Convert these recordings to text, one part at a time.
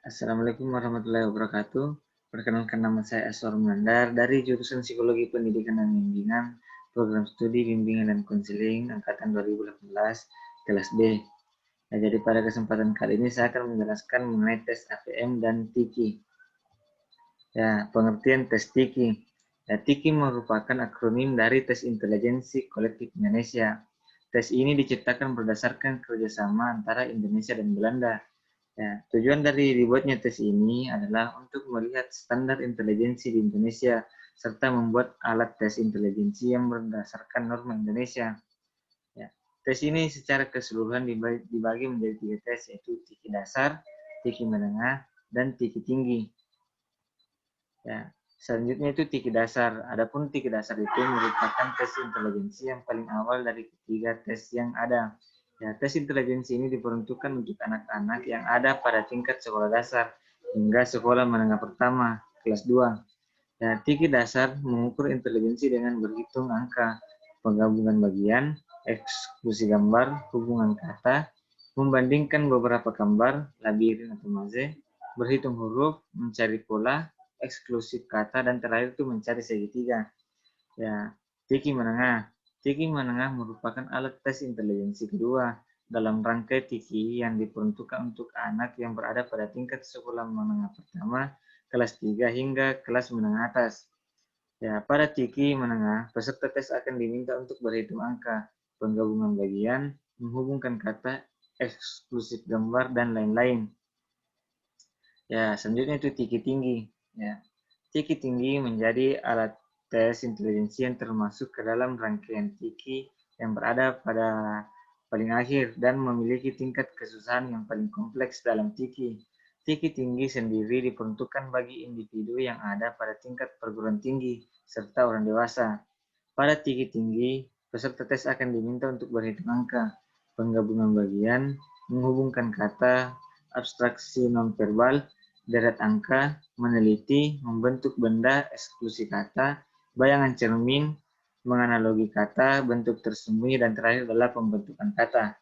Assalamualaikum warahmatullahi wabarakatuh. Perkenalkan nama saya Aswar Mandar dari jurusan Psikologi Pendidikan dan Bimbingan, Program Studi Bimbingan dan Konseling angkatan 2018 kelas B. Nah, jadi pada kesempatan kali ini saya akan menjelaskan mengenai tes APM dan TIKI. Ya, pengertian tes TIKI. Ya, TIKI merupakan akronim dari Tes Intelijensi Kolektif Indonesia. Tes ini diciptakan berdasarkan kerjasama antara Indonesia dan Belanda. Ya, tujuan dari dibuatnya tes ini adalah untuk melihat standar intelijensi di Indonesia serta membuat alat tes intelijensi yang berdasarkan norma Indonesia. Ya, tes ini secara keseluruhan dibagi menjadi 3 tes, yaitu tinggi dasar, tinggi menengah, dan tinggi tinggi. Ya, selanjutnya itu tinggi dasar. Adapun tinggi dasar itu merupakan tes intelijensi yang paling awal dari ketiga tes yang ada. Ya, tes intelijensi ini diperuntukkan untuk anak-anak yang ada pada tingkat sekolah dasar hingga sekolah menengah pertama, kelas 2. Ya, tinggi dasar mengukur intelijensi dengan berhitung angka, penggabungan bagian, eksklusi gambar, hubungan kata, membandingkan beberapa gambar, labirin atau maze, berhitung huruf, mencari pola, eksklusif kata, dan terakhir itu mencari segitiga. Ya, tinggi menengah. Tinggi menengah merupakan alat tes intelijensi kedua dalam rangkai tinggi yang diperuntukkan untuk anak yang berada pada tingkat sekolah menengah pertama, kelas 3 hingga kelas menengah atas. Ya, pada tinggi menengah, peserta tes akan diminta untuk berhitung angka, penggabungan bagian, menghubungkan kata, eksklusif gambar, dan lain-lain. Ya, selanjutnya itu tinggi tinggi. Ya, tinggi tinggi menjadi alat tes intelijensi yang termasuk ke dalam rangkaian tinggi yang berada pada paling akhir dan memiliki tingkat kesusahan yang paling kompleks dalam tinggi. Tinggi tinggi sendiri diperuntukkan bagi individu yang ada pada tingkat perguruan tinggi serta orang dewasa. Pada tinggi tinggi, peserta tes akan diminta untuk berhitung angka, penggabungan bagian, menghubungkan kata, abstraksi nonverbal, deret angka, meneliti, membentuk benda, eksklusi kata, bayangan cermin, menganalogi kata, bentuk tersembunyi, dan terakhir adalah pembentukan kata.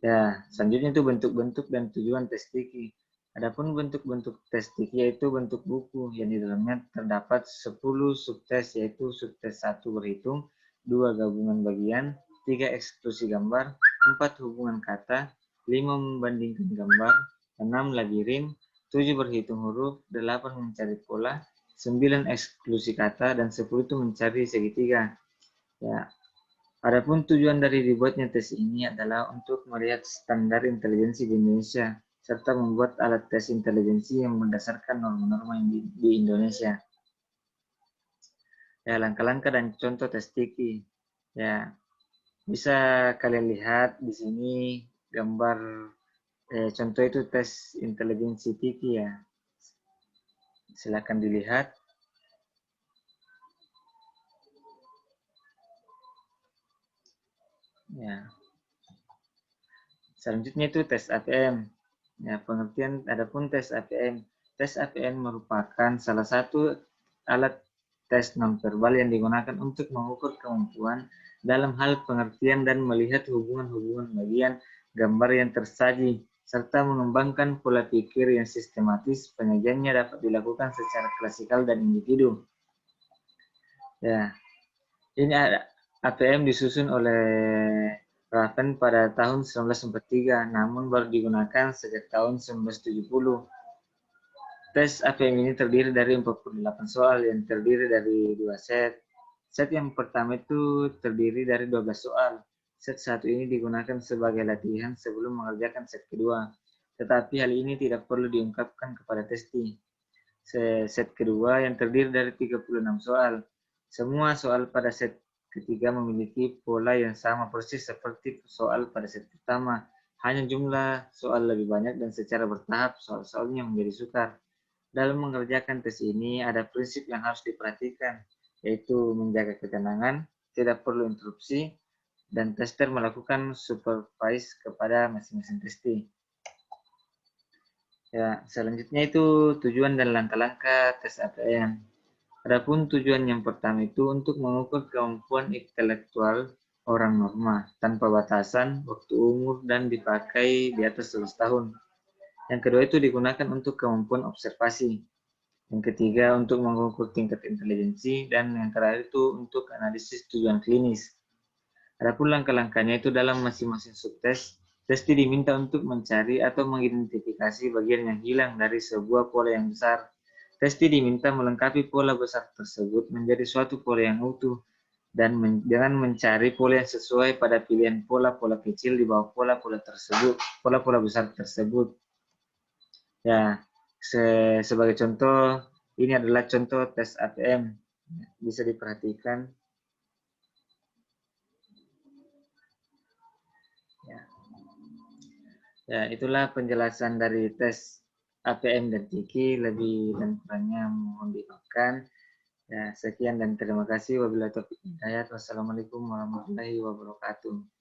Ya, selanjutnya itu bentuk-bentuk dan tujuan tes TIKI. Adapun bentuk-bentuk tes TIKI yaitu bentuk buku yang di dalamnya terdapat 10 subtes, yaitu subtes 1 berhitung, 2 gabungan bagian, 3 eksklusi gambar, 4 hubungan kata, 5 membandingkan gambar, 6 labirin, 7 berhitung huruf, 8 mencari pola, 9 eksklusi kata, dan 10 itu mencari segitiga. Ya, adapun tujuan dari dibuatnya tes ini adalah untuk melihat standar intelijensi di Indonesia, serta membuat alat tes intelijensi yang berdasarkan norma-norma di Indonesia. Ya, langkah-langkah dan contoh tes TIKI. Ya, bisa kalian lihat di sini gambar contoh itu tes intelijensi TIKI ya. Silakan dilihat. Ya. Selanjutnya itu tes APM. Ya, pengertian adapun tes APM. Tes APM merupakan salah satu alat tes nonverbal yang digunakan untuk mengukur kemampuan dalam hal pengertian dan melihat hubungan-hubungan bagian gambar yang tersaji, serta mengembangkan pola pikir yang sistematis. Penyajiannya dapat dilakukan secara klasikal dan individu. Ya, ini ada APM disusun oleh Raven pada tahun 1943, namun baru digunakan sejak tahun 1970. Tes APM ini terdiri dari 48 soal yang terdiri dari 2 set. Set yang pertama itu terdiri dari 12 soal. Set 1 ini digunakan sebagai latihan sebelum mengerjakan set kedua. Tetapi hal ini tidak perlu diungkapkan kepada testi. Set kedua yang terdiri dari 36 soal. Semua soal pada set ketiga memiliki pola yang sama persis seperti soal pada set pertama. Hanya jumlah soal lebih banyak dan secara bertahap soal-soalnya menjadi sukar. Dalam mengerjakan tes ini ada prinsip yang harus diperhatikan, yaitu menjaga ketenangan, tidak perlu interupsi, dan tester melakukan supervise kepada masing-masing testi. Ya, selanjutnya itu tujuan dan langkah-langkah tes APM. Adapun tujuan yang pertama itu untuk mengukur kemampuan intelektual orang norma tanpa batasan, waktu umur, dan dipakai di atas 11 tahun. Yang kedua itu digunakan untuk kemampuan observasi. Yang ketiga untuk mengukur tingkat intelijensi, dan yang terakhir itu untuk analisis tujuan klinis. Adapun langkah-langkahnya itu dalam masing-masing subtes, testi diminta untuk mencari atau mengidentifikasi bagian yang hilang dari sebuah pola yang besar. Testi diminta melengkapi pola besar tersebut menjadi suatu pola yang utuh, dan dengan mencari pola yang sesuai pada pilihan pola-pola kecil di bawah pola-pola tersebut, pola-pola besar tersebut. Ya, sebagai contoh, ini adalah contoh tes APM. Bisa diperhatikan. Ya, ya itulah penjelasan dari tes APM dan Kiki. Lebih dan kurangnya mohon dimaafkan. Ya, sekian dan terima kasih. Wabillahi taufiq hidayah. Wassalamualaikum warahmatullahi wabarakatuh.